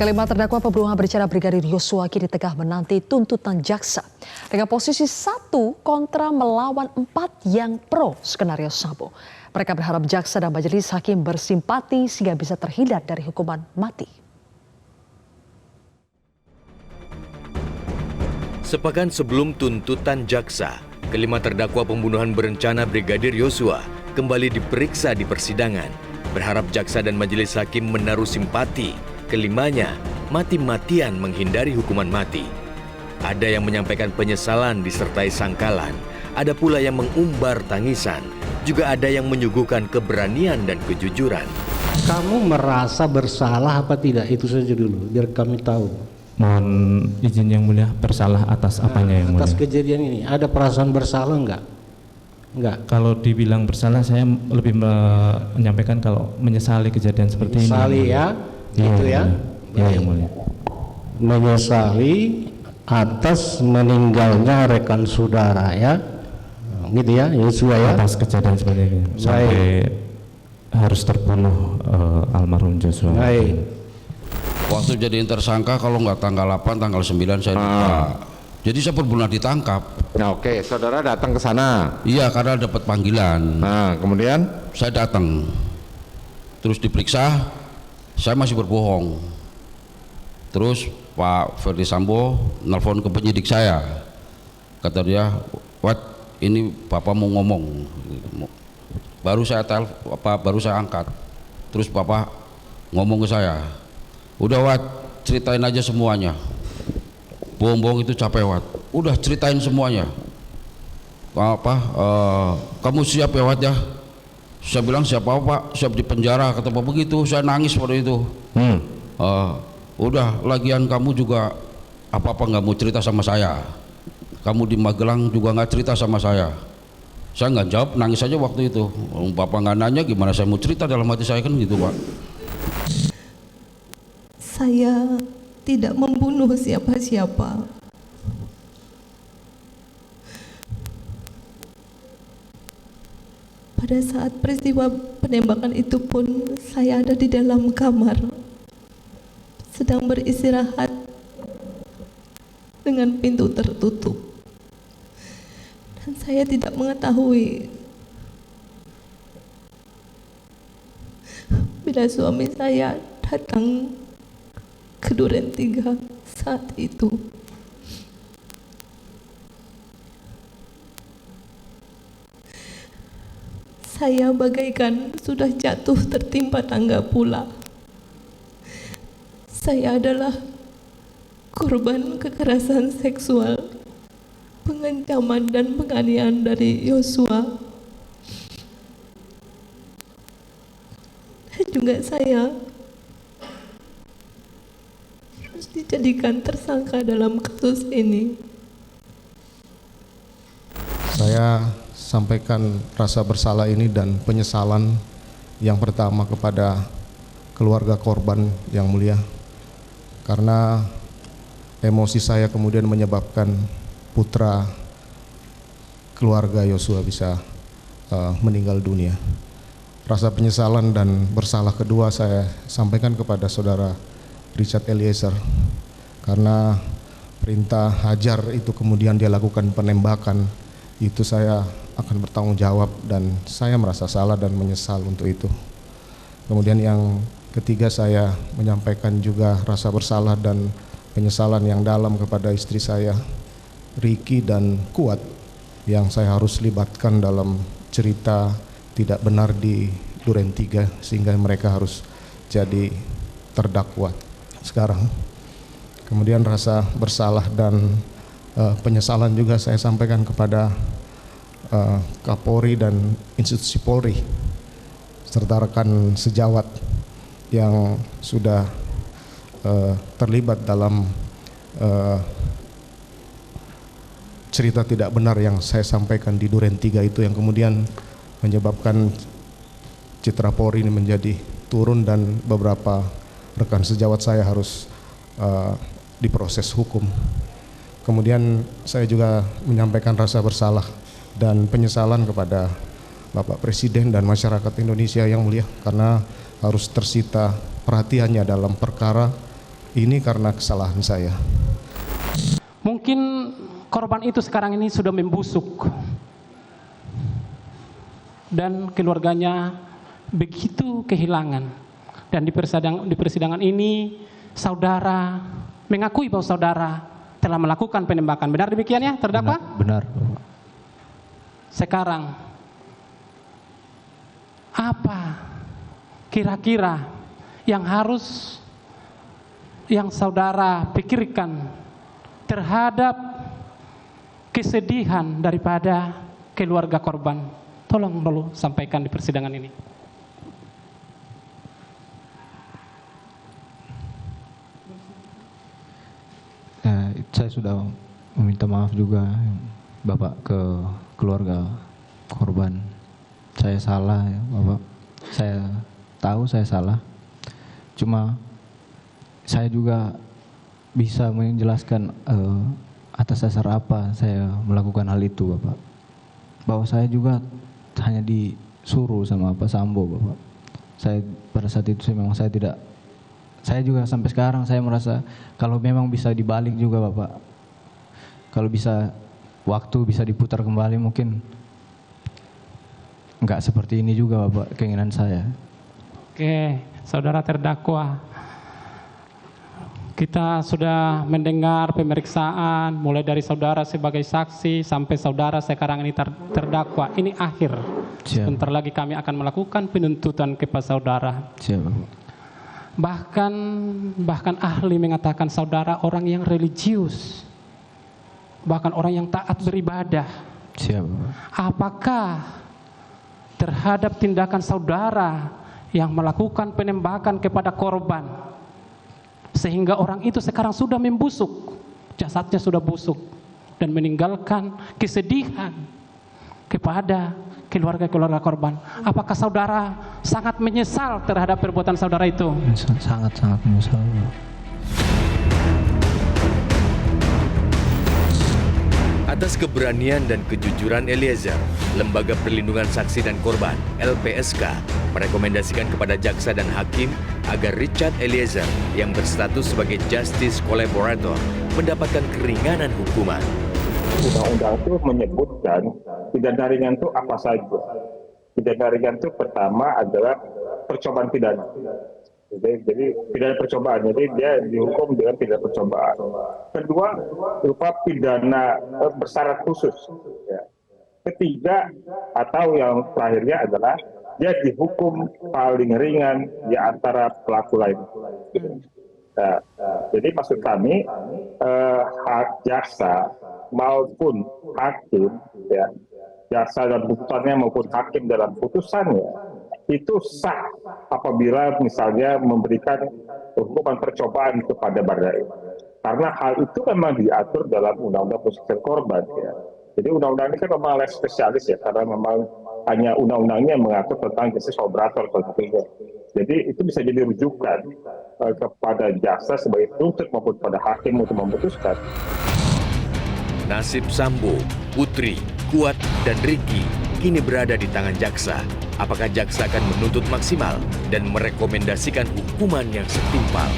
Kelima terdakwa pembunuhan berencana Brigadir Yosua kini tengah menanti tuntutan jaksa dengan posisi 1 kontra melawan 4 yang pro skenario Sambo. Mereka berharap jaksa dan majelis hakim bersimpati sehingga bisa terhindar dari hukuman mati. Sepekan sebelum tuntutan jaksa, kelima terdakwa pembunuhan berencana Brigadir Yosua kembali diperiksa di persidangan. Berharap jaksa dan majelis hakim menaruh simpati. Kelimanya mati-matian menghindari hukuman mati. Ada yang menyampaikan penyesalan disertai sangkalan, ada pula yang mengumbar tangisan, juga ada yang menyuguhkan keberanian dan kejujuran. Kamu merasa bersalah apa tidak? Itu saja dulu, biar kami tahu. Mohon izin yang mulia, bersalah atas apanya yang mulia? Atas kejadian ini, ada perasaan bersalah enggak? Enggak. Kalau dibilang bersalah, saya lebih menyampaikan kalau menyesali kejadian seperti ini. Menyesali ya, gitu ya. Ya, yang mulia. Menyesali atas meninggalnya rekan saudara ya, gitu ya, Yosua ya. Atas kejadian seperti ini, sampai harus terbunuh almarhum Joshua. Baik. Waktu jadi tersangka kalau nggak tanggal 8, tanggal 9 saya lupa. Jadi saya benar-benar ditangkap. Nah, oke, saudara datang ke sana. Iya, karena dapat panggilan. Nah, kemudian Saya datang, terus diperiksa, saya masih berbohong. Terus Pak Ferdi Sambo nelfon ke penyidik saya, kata dia, "Wat, ini Bapak mau ngomong." Baru saya angkat. Terus Bapak ngomong ke saya, "Udah Wat, ceritain aja semuanya. Bohong-bohong itu capek Wat. Udah ceritain semuanya. Kamu siap ya Wat ya?" Saya bilang, "Siap apa Pak? Siap di penjara," kata Bapak begitu. Saya nangis pada itu. Udah, lagian kamu juga apa-apa nggak mau cerita sama saya. Kamu di Magelang juga nggak cerita sama saya. Saya nggak jawab, nangis aja waktu itu. Bapak nggak nanya, gimana saya mau cerita, dalam hati saya kan gitu Pak. Saya tidak membunuh siapa-siapa. Pada saat peristiwa penembakan itu pun saya ada di dalam kamar, sedang beristirahat dengan pintu tertutup. Dan saya tidak mengetahui bila suami saya datang ke Duren 3 saat itu. Saya bagaikan sudah jatuh tertimpa tangga pula. Saya adalah korban kekerasan seksual, pengancaman dan penganiayaan dari Yosua. Dan juga saya harus dijadikan tersangka dalam kasus ini. Saya sampaikan rasa bersalah ini dan penyesalan yang pertama kepada keluarga korban yang mulia, karena emosi saya kemudian menyebabkan putra keluarga Yosua bisa meninggal dunia. Rasa penyesalan dan bersalah kedua saya sampaikan kepada saudara Richard Eliezer, karena perintah hajar itu kemudian dia lakukan penembakan, itu saya akan bertanggung jawab dan saya merasa salah dan menyesal untuk itu. Kemudian yang ketiga, saya menyampaikan juga rasa bersalah dan penyesalan yang dalam kepada istri saya, Riki dan Kuat, yang saya harus libatkan dalam cerita tidak benar di Duren 3 sehingga mereka harus jadi terdakwa sekarang. Kemudian rasa bersalah dan penyesalan juga saya sampaikan kepada Kapolri dan institusi Polri serta rekan sejawat yang sudah terlibat dalam cerita tidak benar yang saya sampaikan di Duren 3 itu, yang kemudian menyebabkan citra Polri ini menjadi turun dan beberapa rekan sejawat saya harus diproses hukum. Kemudian saya juga menyampaikan rasa bersalah dan penyesalan kepada Bapak Presiden dan masyarakat Indonesia yang mulia, karena harus tersita perhatiannya dalam perkara ini karena kesalahan saya. Mungkin korban itu sekarang ini sudah membusuk dan keluarganya begitu kehilangan. Dan di persidangan ini saudara mengakui bahwa saudara telah melakukan penembakan. Benar demikian ya terdakwa? Benar. Sekarang apa kira-kira yang saudara pikirkan terhadap kesedihan daripada keluarga korban? Tolong dulu sampaikan di persidangan ini. Saya sudah meminta maaf juga Bapak ke keluarga korban. Saya salah ya Bapak. Saya tahu saya salah. Cuma saya juga bisa menjelaskan atas dasar apa saya melakukan hal itu Bapak. Bahwa saya juga hanya disuruh sama Pak Sambo Bapak. Saya pada saat itu saya juga sampai sekarang saya merasa kalau memang bisa dibalik juga Bapak. Kalau bisa waktu bisa diputar kembali mungkin enggak seperti ini juga Bapak keinginan saya. Oke, saudara terdakwa. Kita sudah mendengar pemeriksaan mulai dari saudara sebagai saksi sampai saudara sekarang ini terdakwa. Ini akhir. Sebentar lagi kami akan melakukan penuntutan kepada saudara. Siap. Bahkan ahli mengatakan saudara orang yang religius. Bahkan orang yang taat beribadah. Siap. Apakah terhadap tindakan saudara yang melakukan penembakan kepada korban sehingga orang itu sekarang sudah membusuk, jasadnya sudah busuk dan meninggalkan kesedihan kepada keluarga-keluarga korban. Apakah saudara sangat menyesal terhadap perbuatan saudara itu? Sangat menyesal. Atas keberanian dan kejujuran Eliezer, Lembaga Perlindungan Saksi dan Korban (LPSK) merekomendasikan kepada jaksa dan hakim agar Richard Eliezer yang berstatus sebagai Justice Collaborator mendapatkan keringanan hukuman. Undang-undang itu menyebutkan pidana ringan itu apa saja. Pidana ringan itu pertama adalah percobaan pidana. Jadi pidana percobaan, jadi dia dihukum dengan pidana percobaan. Kedua, berupa pidana bersyarat khusus. Ya. Ketiga, atau yang terakhirnya adalah dia dihukum paling ringan di antara pelaku lain. Nah, jadi maksud kami, hak jaksa maupun hakim, ya, jaksa dalam putusannya maupun hakim dalam putusannya, itu sah apabila misalnya memberikan hukuman percobaan kepada Baradae. Karena hal itu memang diatur dalam Undang-Undang Perlindungan Korban. Ya. Jadi undang-undang ini kan memang less spesialis ya, karena memang hanya undang-undangnya mengatur tentang justice collaborator tentunya. Jadi itu bisa jadi rujukan kepada jaksa sebagai penuntut maupun pada hakim untuk memutuskan. Nasib Sambo, Putri, Kuat, dan Ricky kini berada di tangan jaksa. Apakah jaksa akan menuntut maksimal dan merekomendasikan hukuman yang setimpal?